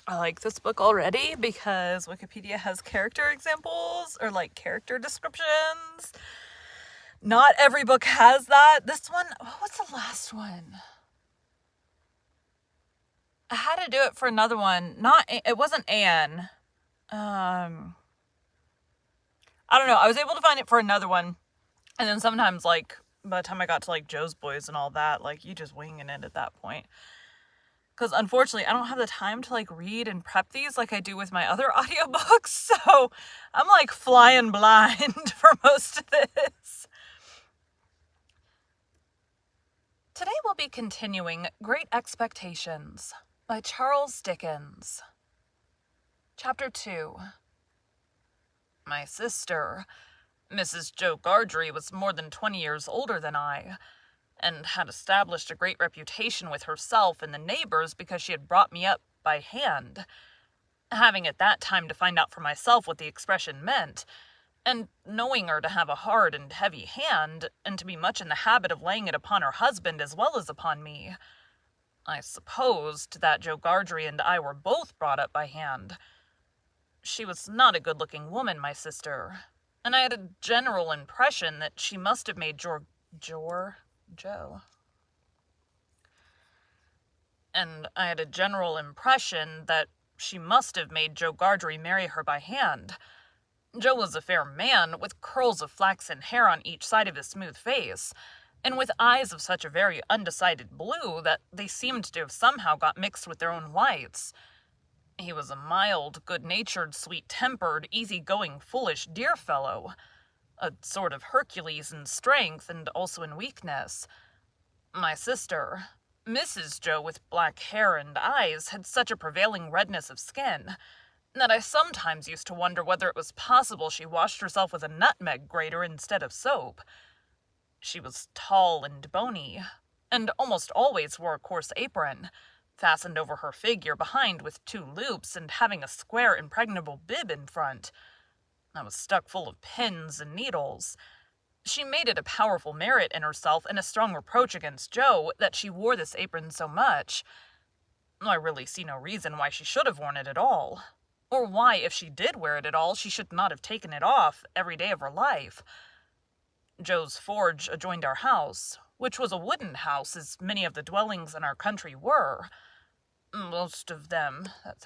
I like this book already because Wikipedia has character examples or like character descriptions. Not every book has that. This one, what was the last one? I had to do it for another one. It wasn't Anne. I don't know. I was able to find it for another one. And then sometimes, like, by the time I got to, like, Joe's Boys and all that, like, you just winging it at that point. Because, unfortunately, I don't have the time to, like, read and prep these like I do with my other audiobooks. So, I'm, like, flying blind for most of this. Today we'll be continuing Great Expectations by Charles Dickens. Chapter 2. My sister, Mrs. Joe Gargery, was more than 20 years older than I, and had established a great reputation with herself and the neighbors because she had brought me up by hand, having at that time to find out for myself what the expression meant, and knowing her to have a hard and heavy hand, and to be much in the habit of laying it upon her husband as well as upon me. I supposed that Joe Gargery and I were both brought up by hand. She was not a good-looking woman, my sister, and I had a general impression that she must have made Joe. And I had a general impression that she must have made Joe Gargery marry her by hand. Joe was a fair man, with curls of flaxen hair on each side of his smooth face, and with eyes of such a very undecided blue that they seemed to have somehow got mixed with their own whites. He was a mild, good-natured, sweet-tempered, easy-going, foolish, dear fellow, a sort of Hercules in strength and also in weakness. My sister, Mrs. Joe, with black hair and eyes, had such a prevailing redness of skin that I sometimes used to wonder whether it was possible she washed herself with a nutmeg grater instead of soap. She was tall and bony, and almost always wore a coarse apron, fastened over her figure behind with 2 loops and having a square impregnable bib in front. I was stuck full of pins and needles. She made it a powerful merit in herself and a strong reproach against Joe that she wore this apron so much. I really see no reason why she should have worn it at all, or why, if she did wear it at all, she should not have taken it off every day of her life. Joe's forge adjoined our house, which was a wooden house, as many of the dwellings in our country were. Most of them at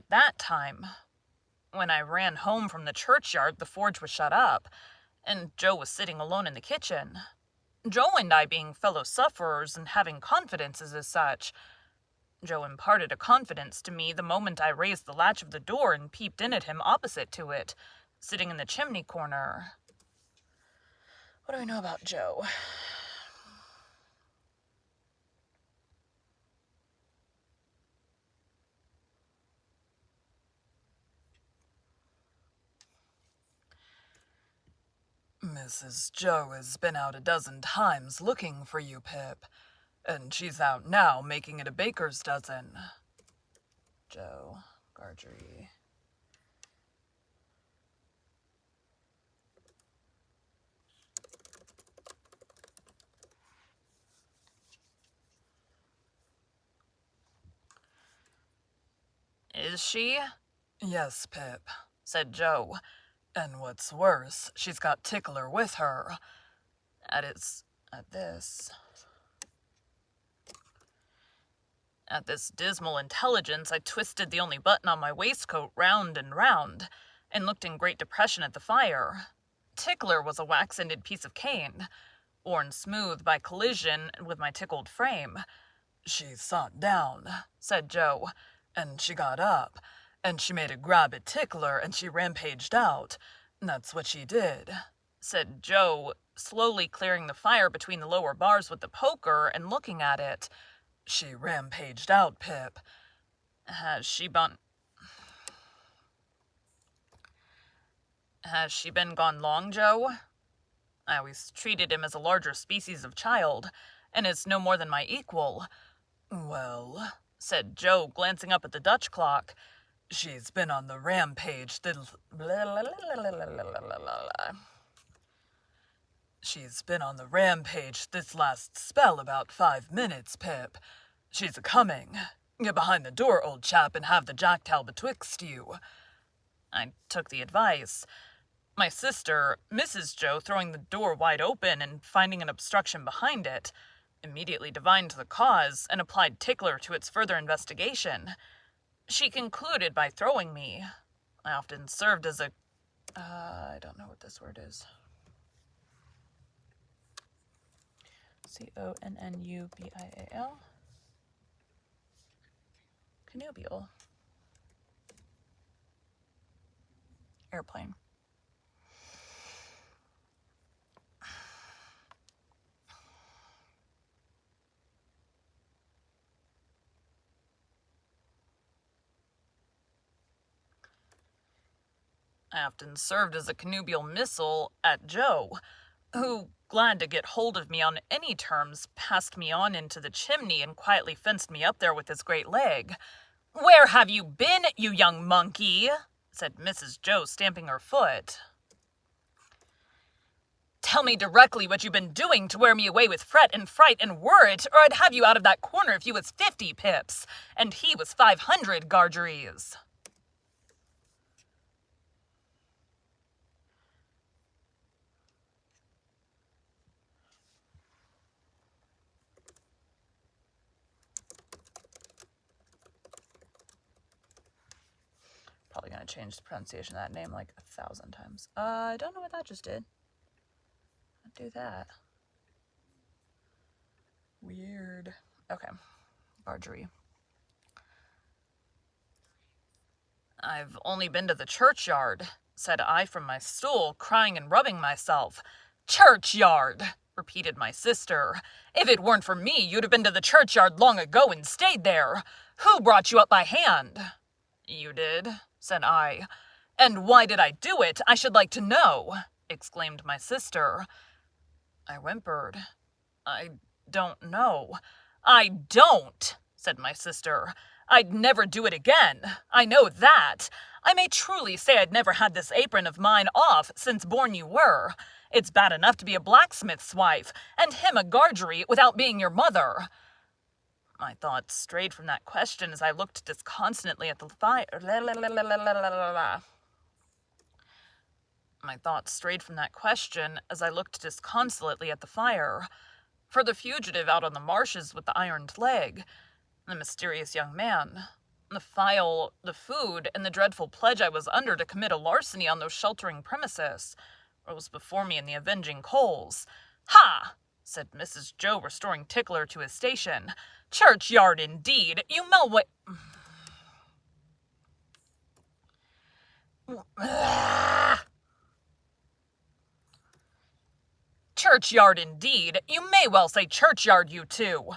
that time. When I ran home from the churchyard, the forge was shut up, and Joe was sitting alone in the kitchen. Joe and I being fellow sufferers and having confidences as such. Joe imparted a confidence to me the moment I raised the latch of the door and peeped in at him opposite to it, sitting in the chimney corner. What do I know about Joe? Mrs. Joe has been out a dozen times looking for you, Pip, and she's out now making it a baker's dozen. Joe Gargery. Is she? Yes, Pip, said Joe. And what's worse, she's got Tickler with her. At this dismal intelligence, I twisted the only button on my waistcoat round and round, and looked in great depression at the fire. Tickler was a wax-ended piece of cane, worn smooth by collision with my tickled frame. She sat down, said Joe, and she got up, and she made a grab at Tickler, and she rampaged out. That's what she did, said Joe, slowly clearing the fire between the lower bars with the poker and looking at it. She rampaged out, Pip. Has she been gone long, Joe? I always treated him as a larger species of child, and is no more than my equal. Well, said Joe, glancing up at the Dutch clock, she's been on the rampage She's been on the rampage this last spell about 5 minutes, Pip. "She's a-coming. Get behind the door, old chap, and have the jack-towel betwixt you." I took the advice. My sister, Mrs. Joe, throwing the door wide open and finding an obstruction behind it, immediately divined the cause and applied Tickler to its further investigation. She concluded by throwing me. I often served as a... I don't know what this word is. Connubial. Connubial. Airplane. I often served as a connubial missile at Joe, who, glad to get hold of me on any terms, passed me on into the chimney and quietly fenced me up there with his great leg. "Where have you been, you young monkey?" said Mrs. Joe, stamping her foot. "Tell me directly what you've been doing to wear me away with fret and fright and worrit, or I'd have you out of that corner if you was 50 pips, and he was 500 gargeries." Probably going to change the pronunciation of that name like 1,000 times. I don't know what that just did. I'll do that. Weird. Okay. Bargery. "I've only been to the churchyard," said I from my stool, crying and rubbing myself. "Churchyard," repeated my sister. "If it weren't for me, you'd have been to the churchyard long ago and stayed there. Who brought you up by hand?" "You did," said I. "And why did I do it, I should like to know," exclaimed my sister. I whimpered. "I don't know." "I don't," said my sister. "I'd never do it again. I know that. I may truly say I'd never had this apron of mine off since born you were. It's bad enough to be a blacksmith's wife, and him a gargery, without being your mother." My thoughts strayed from that question as I looked disconsolately at the fire. For the fugitive out on the marshes with the ironed leg, the mysterious young man, the file, the food, and the dreadful pledge I was under to commit a larceny on those sheltering premises, rose before me in the avenging coals. "Ha!" said Mrs. Joe, restoring Tickler to his station. "Churchyard, indeed! You Churchyard, indeed! You may well say churchyard, you two."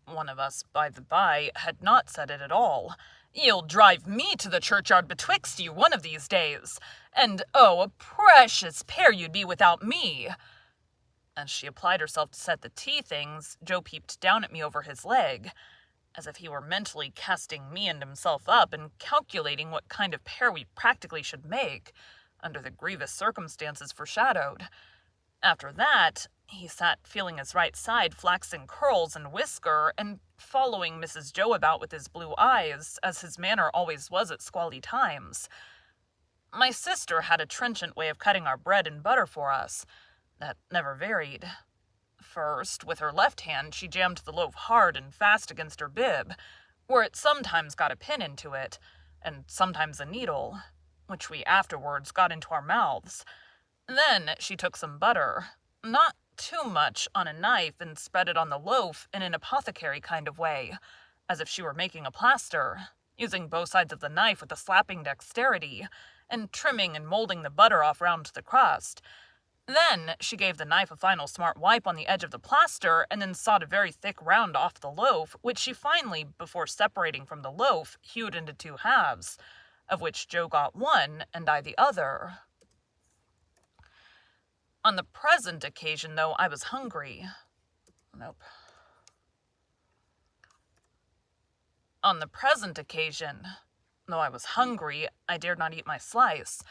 One of us, by the by, had not said it at all. "You'll drive me to the churchyard betwixt you one of these days. And, oh, a precious pair you'd be without me." As she applied herself to set the tea things, Joe peeped down at me over his leg, as if he were mentally casting me and himself up and calculating what kind of pair we practically should make, under the grievous circumstances foreshadowed. After that, he sat feeling his right side flaxen curls and whisker, and following Mrs. Joe about with his blue eyes, as his manner always was at squally times. My sister had a trenchant way of cutting our bread and butter for us, that never varied. First, with her left hand, she jammed the loaf hard and fast against her bib, where it sometimes got a pin into it, and sometimes a needle, which we afterwards got into our mouths. Then she took some butter, not too much, on a knife, and spread it on the loaf in an apothecary kind of way, as if she were making a plaster, using both sides of the knife with a slapping dexterity, and trimming and molding the butter off round the crust. Then she gave the knife a final smart wipe on the edge of the plaster, and then sawed a very thick round off the loaf, which she finally, before separating from the loaf, hewed into 2 halves, of which Joe got one and I the other. On the present occasion, though, I was hungry. On the present occasion, though I was hungry, I dared not eat my slice.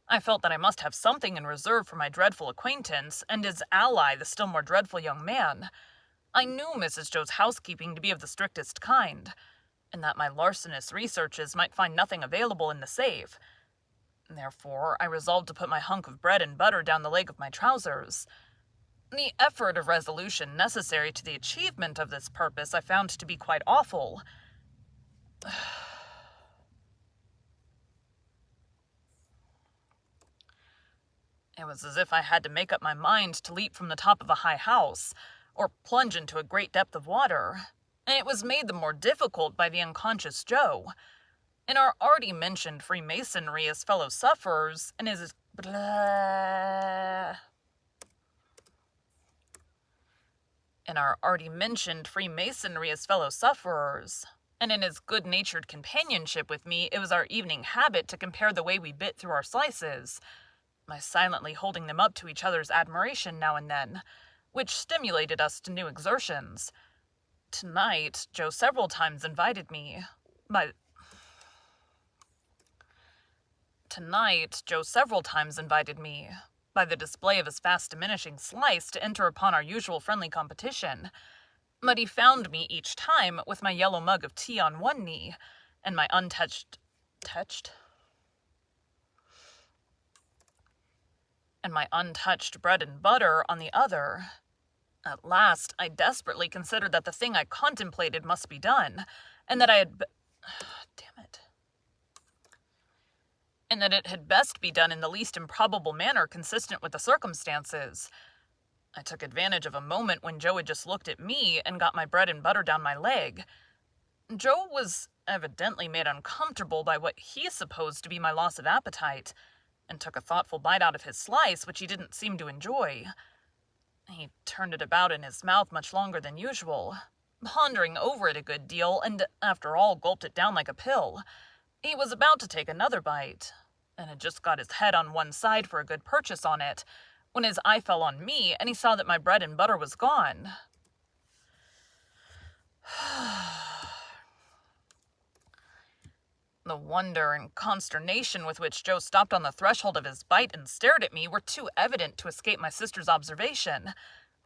I felt that I must have something in reserve for my dreadful acquaintance, and his ally, the still more dreadful young man. I knew Mrs. Joe's housekeeping to be of the strictest kind, and that my larcenous researches might find nothing available in the safe. Therefore, I resolved to put my hunk of bread and butter down the leg of my trousers. The effort of resolution necessary to the achievement of this purpose I found to be quite awful. It was as if I had to make up my mind to leap from the top of a high house, or plunge into a great depth of water, and it was made the more difficult by the unconscious Joe. In our already mentioned Freemasonry as fellow sufferers, and his and in his good-natured companionship with me, it was our evening habit to compare the way we bit through our slices, by silently holding them up to each other's admiration now and then, which stimulated us to new exertions. Tonight, Joe several times invited me, by the display of his fast diminishing slice, to enter upon our usual friendly competition. But he found me each time with my yellow mug of tea on one knee, and my untouched bread and butter on the other. At last, I desperately considered that the thing I contemplated must be done, and that it had best be done in the least improbable manner consistent with the circumstances. I took advantage of a moment when Joe had just looked at me and got my bread and butter down my leg. Joe was evidently made uncomfortable by what he supposed to be my loss of appetite, and took a thoughtful bite out of his slice, which he didn't seem to enjoy. He turned it about in his mouth much longer than usual, pondering over it a good deal, and after all gulped it down like a pill. He was about to take another bite, and had just got his head on one side for a good purchase on it, when his eye fell on me, and he saw that my bread and butter was gone. The wonder and consternation with which Joe stopped on the threshold of his bite and stared at me were too evident to escape my sister's observation.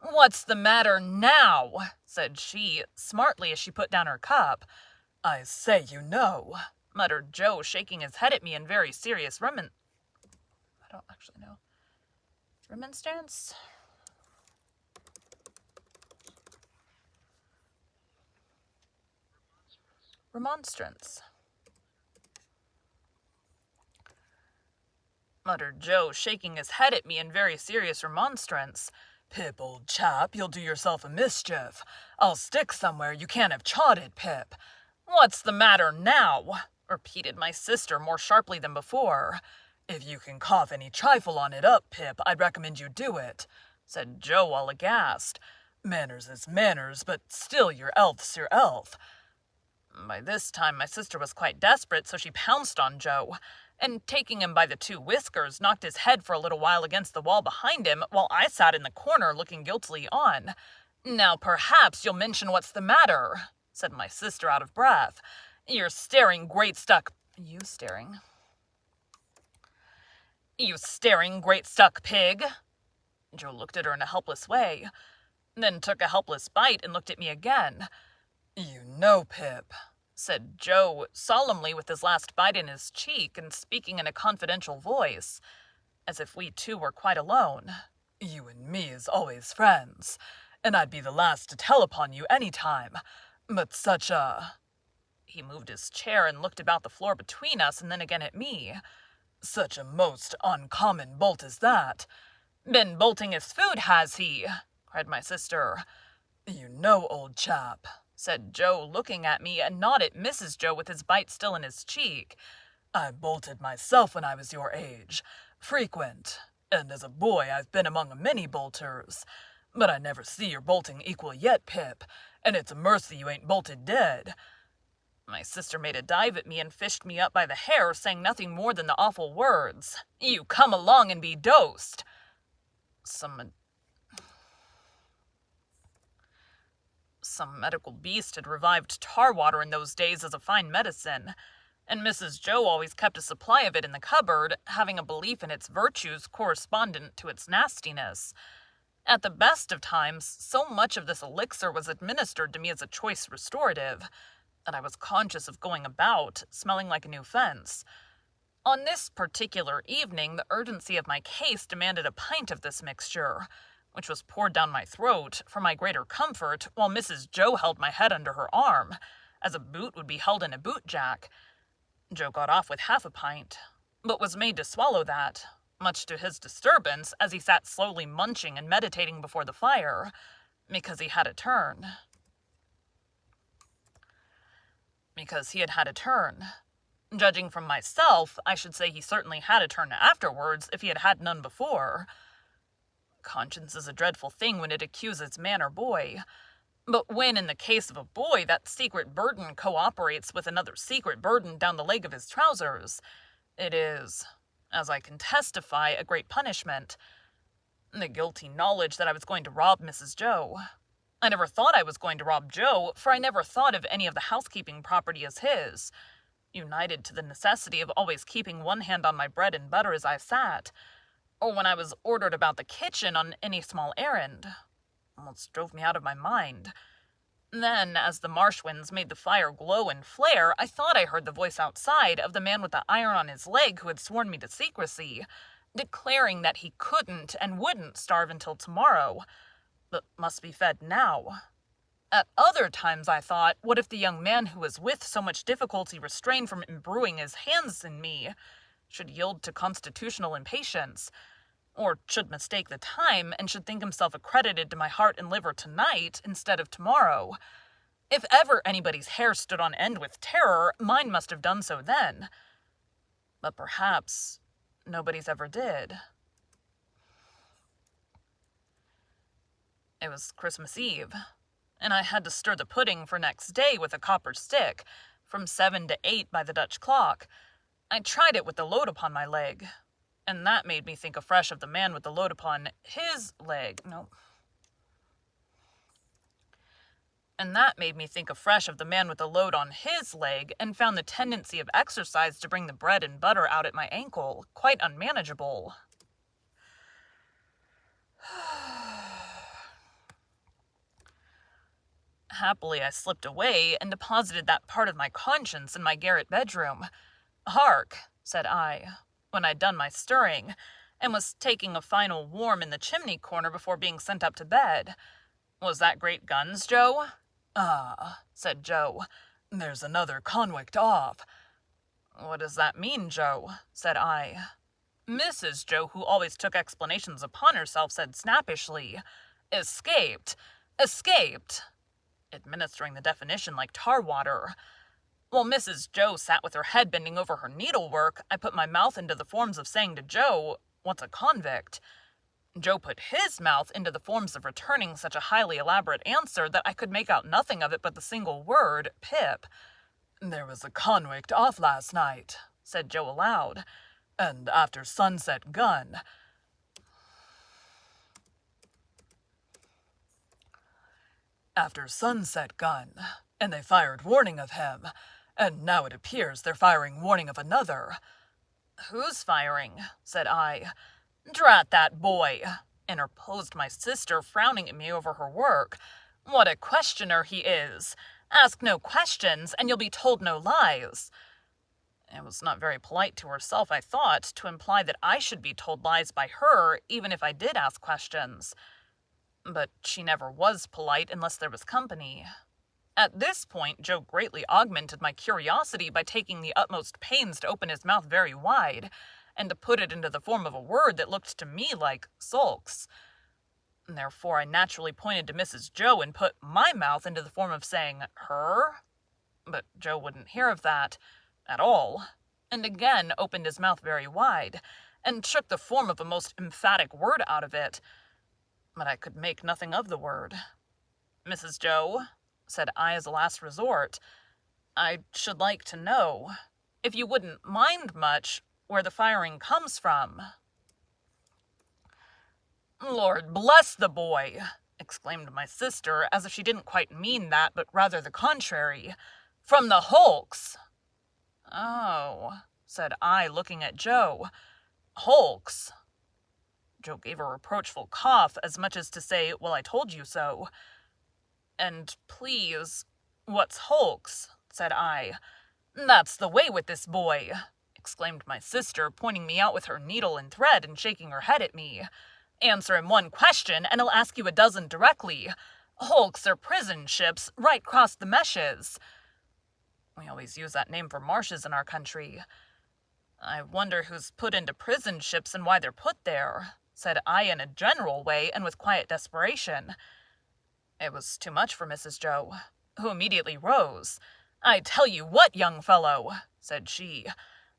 "What's the matter now?" said she, smartly, as she put down her cup. "I say, you know," muttered Joe, shaking his head at me in very serious remonstrance? Muttered Joe, shaking his head at me in very serious remonstrance. "Pip, old chap, you'll do yourself a mischief. I'll stick somewhere you can't have chawed it, Pip." "What's the matter now?" repeated my sister more sharply than before. "If you can cough any trifle on it up, Pip, I'd recommend you do it," said Joe, all aghast. "Manners is manners, but still your 'ealth's your 'ealth." By this time my sister was quite desperate, so she pounced on Joe, and taking him by the two whiskers, knocked his head for a little while against the wall behind him, while I sat in the corner looking guiltily on. "Now perhaps you'll mention what's the matter," said my sister, out of breath. "You staring great stuck pig." Joe looked at her in a helpless way, then took a helpless bite and looked at me again. "You know, Pip," said Joe, solemnly, with his last bite in his cheek, and speaking in a confidential voice, as if we two were quite alone, "you and me is always friends, and I'd be the last to tell upon you any time, but such a—" He moved his chair and looked about the floor between us, and then again at me. "Such a most uncommon bolt as that." "Been bolting his food, has he?" cried my sister. "You know, old chap," said Joe, looking at me, and not at Mrs. Joe with his bite still in his cheek, "I bolted myself when I was your age. Frequent. And as a boy I've been among many bolters. But I never see your bolting equal yet, Pip, and it's a mercy you ain't bolted dead." My sister made a dive at me and fished me up by the hair, saying nothing more than the awful words, "You come along and be dosed." Some medical beast had revived tar water in those days as a fine medicine, and Mrs. Joe always kept a supply of it in the cupboard, having a belief in its virtues correspondent to its nastiness. At the best of times, so much of this elixir was administered to me as a choice restorative that I was conscious of going about, smelling like a new fence. On this particular evening, the urgency of my case demanded a pint of this mixture, which was poured down my throat for my greater comfort while Mrs. Joe held my head under her arm, as a boot would be held in a boot jack. Joe got off with half a pint, but was made to swallow that, much to his disturbance as he sat slowly munching and meditating before the fire, because he had a turn. Because he had had a turn. Judging from myself, I should say he certainly had a turn afterwards if he had had none before. Conscience is a dreadful thing when it accuses man or boy. But when, in the case of a boy, that secret burden cooperates with another secret burden down the leg of his trousers, it is, as I can testify, a great punishment. The guilty knowledge that I was going to rob Mrs. Joe. I never thought I was going to rob Joe, for I never thought of any of the housekeeping property as his, united to the necessity of always keeping one hand on my bread and butter as I sat, or when I was ordered about the kitchen on any small errand. Almost drove me out of my mind. Then, as the marsh winds made the fire glow and flare, I thought I heard the voice outside of the man with the iron on his leg who had sworn me to secrecy, declaring that he couldn't and wouldn't starve until tomorrow, but must be fed now. At other times I thought, what if the young man who was with so much difficulty restrained from imbruing his hands in me should yield to constitutional impatience, or should mistake the time and should think himself accredited to my heart and liver tonight instead of tomorrow. If ever anybody's hair stood on end with terror, mine must have done so then. But perhaps nobody's ever did. It was Christmas Eve, and I had to stir the pudding for next day with a copper stick, from 7 to 8 by the Dutch clock. I tried it with the load upon my leg, and that made me think afresh of the man with the load upon his leg. And that made me think afresh of the man with the load on his leg, and found the tendency of exercise to bring the bread and butter out at my ankle quite unmanageable. Happily, I slipped away and deposited that part of my conscience in my garret bedroom. "Hark," said I, when I'd done my stirring, and was taking a final warm in the chimney corner before being sent up to bed. "Was that great guns, Joe?" "Ah," said Joe, "there's another convict off." "What does that mean, Joe?" said I. Mrs. Joe, who always took explanations upon herself, said snappishly, "Escaped! Escaped!" administering the definition like tar water. While Mrs. Joe sat with her head bending over her needlework, I put my mouth into the forms of saying to Joe, "What's a convict?" Joe put his mouth into the forms of returning such a highly elaborate answer that I could make out nothing of it but the single word, "Pip." "There was a convict off last night," said Joe aloud, "and after sunset gun." "After sunset gun, and they fired warning of him, and now it appears they're firing warning of another." "Who's firing?" said I. "Drat that boy!" interposed my sister, frowning at me over her work. "What a questioner he is! Ask no questions, and you'll be told no lies." It was not very polite to herself, I thought, to imply that I should be told lies by her, even if I did ask questions. But she never was polite unless there was company. At this point, Joe greatly augmented my curiosity by taking the utmost pains to open his mouth very wide, and to put it into the form of a word that looked to me like sulks. Therefore, I naturally pointed to Mrs. Joe and put my mouth into the form of saying, "Her?" But Joe wouldn't hear of that at all, and again opened his mouth very wide, and shook the form of a most emphatic word out of it. But I could make nothing of the word. "Mrs. Joe," said I as a last resort, "I should like to know, if you wouldn't mind much, where the firing comes from." "Lord bless the boy!" exclaimed my sister, as if she didn't quite mean that, but rather the contrary. "From the hulks." "Oh," said I, looking at Joe. "Hulks." Joe gave a reproachful cough, as much as to say, "Well, I told you so." "And please, what's hulks?" said I. "That's the way with this boy," exclaimed my sister, pointing me out with her needle and thread and shaking her head at me. "Answer him one question, and he'll ask you a dozen directly. Hulks are prison ships, right cross the meshes." We always use that name for marshes in our country. "I wonder who's put into prison ships and why they're put there," said I in a general way and with quiet desperation. It was too much for Mrs. Joe, who immediately rose. "I tell you what, young fellow," said she,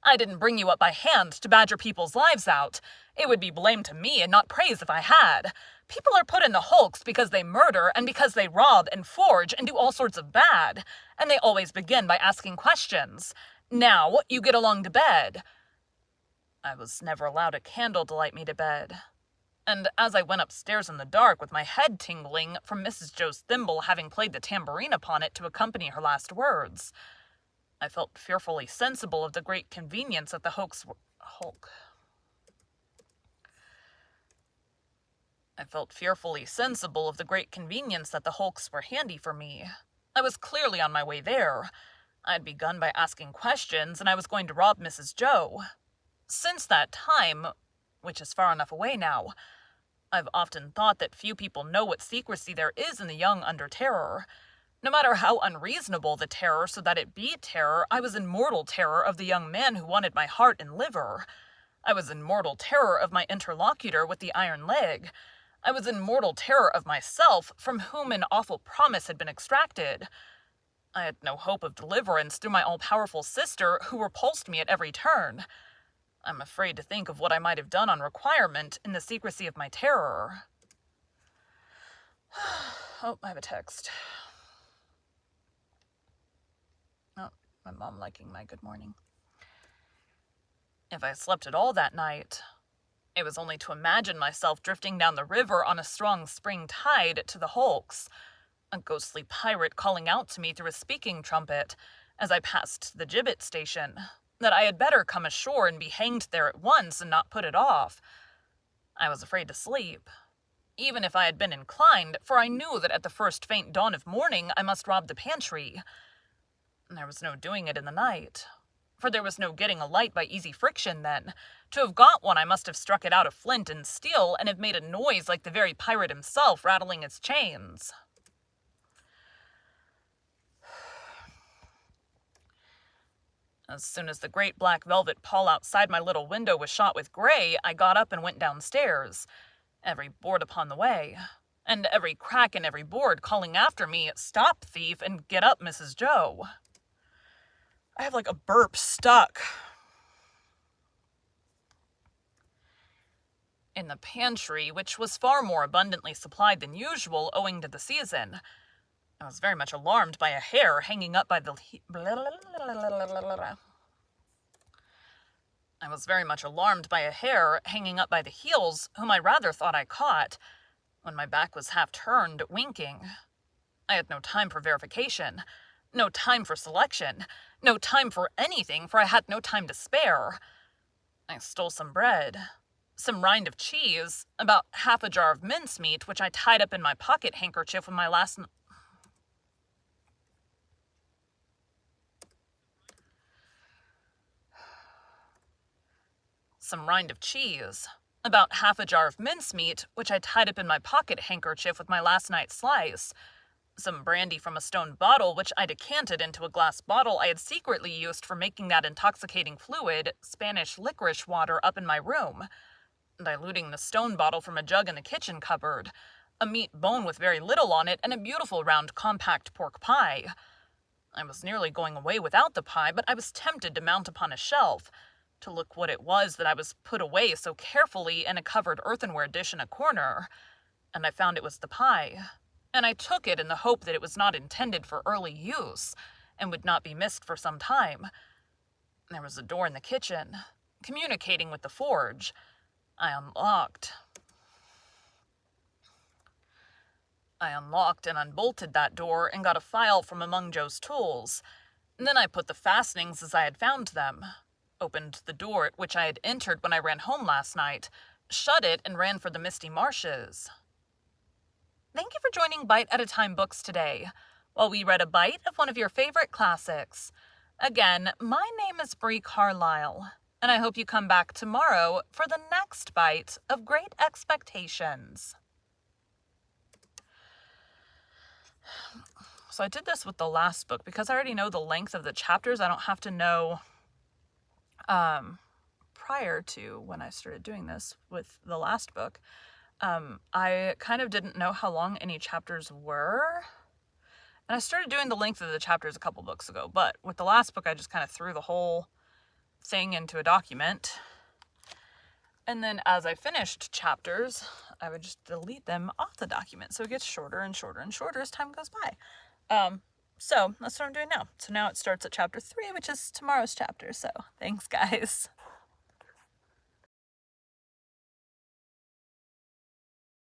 "I didn't bring you up by hand to badger people's lives out. It would be blame to me and not praise if I had. People are put in the hulks because they murder and because they rob and forge and do all sorts of bad, and they always begin by asking questions. Now, you get along to bed." I was never allowed a candle to light me to bed, and as I went upstairs in the dark with my head tingling from Mrs. Joe's thimble having played the tambourine upon it to accompany her last words, I felt fearfully sensible of the great convenience that the hulks were handy for me. I was clearly on my way there. I'd begun by asking questions, and I was going to rob Mrs. Joe. Since that time, which is far enough away now, I've often thought that few people know what secrecy there is in the young under terror. No matter how unreasonable the terror so that it be terror, I was in mortal terror of the young man who wanted my heart and liver. I was in mortal terror of my interlocutor with the iron leg. I was in mortal terror of myself, from whom an awful promise had been extracted. I had no hope of deliverance through my all-powerful sister, who repulsed me at every turn. I'm afraid to think of what I might have done on requirement in the secrecy of my terror. Oh, I have a text. Oh, my mom liking my good morning. If I slept at all that night, it was only to imagine myself drifting down the river on a strong spring tide to the hulks, a ghostly pirate calling out to me through a speaking trumpet as I passed the gibbet station, that I had better come ashore and be hanged there at once and not put it off. I was afraid to sleep, even if I had been inclined, for I knew that at the first faint dawn of morning I must rob the pantry. There was no doing it in the night, for there was no getting a light by easy friction then. To have got one I must have struck it out of flint and steel and have made a noise like the very pirate himself rattling his chains. As soon as the great black velvet pall outside my little window was shot with gray, I got up and went downstairs, every board upon the way, and every crack in every board calling after me, "Stop, thief, and get up, Mrs. Joe." I have like a burp stuck. In the pantry, which was far more abundantly supplied than usual owing to the season, I was very much alarmed by a hare hanging up by the heels, whom I rather thought I caught, when my back was half turned, winking. I had no time for verification, no time for selection, no time for anything, for I had no time to spare. I stole some bread, some rind of cheese, about half a jar of mincemeat, which I tied up in my pocket handkerchief with my last night's slice, some brandy from a stone bottle which I decanted into a glass bottle I had secretly used for making that intoxicating fluid, Spanish licorice water, up in my room, diluting the stone bottle from a jug in the kitchen cupboard, a meat bone with very little on it, and a beautiful round compact pork pie. I was nearly going away without the pie, but I was tempted to mount upon a shelf, to look what it was that I was put away so carefully in a covered earthenware dish in a corner, and I found it was the pie, and I took it in the hope that it was not intended for early use, and would not be missed for some time. There was a door in the kitchen, communicating with the forge. I unlocked and unbolted that door and got a file from among Joe's tools. Then I put the fastenings as I had found them, opened the door at which I had entered when I ran home last night, shut it and ran for the misty marshes. Thank you for joining Bite at a Time Books today, while we read a bite of one of your favorite classics. Again, my name is Bree Carlile, and I hope you come back tomorrow for the next bite of Great Expectations. So I did this with the last book because I already know the length of the chapters. I don't have to know prior to when I started doing this with the last book. I kind of didn't know how long any chapters were. And I started doing the length of the chapters a couple books ago, but with the last book, I just kind of threw the whole thing into a document. And then as I finished chapters, I would just delete them off the document. So it gets shorter and shorter and shorter as time goes by. So that's what I'm doing now. So now it starts at chapter 3, which is tomorrow's chapter. So thanks, guys.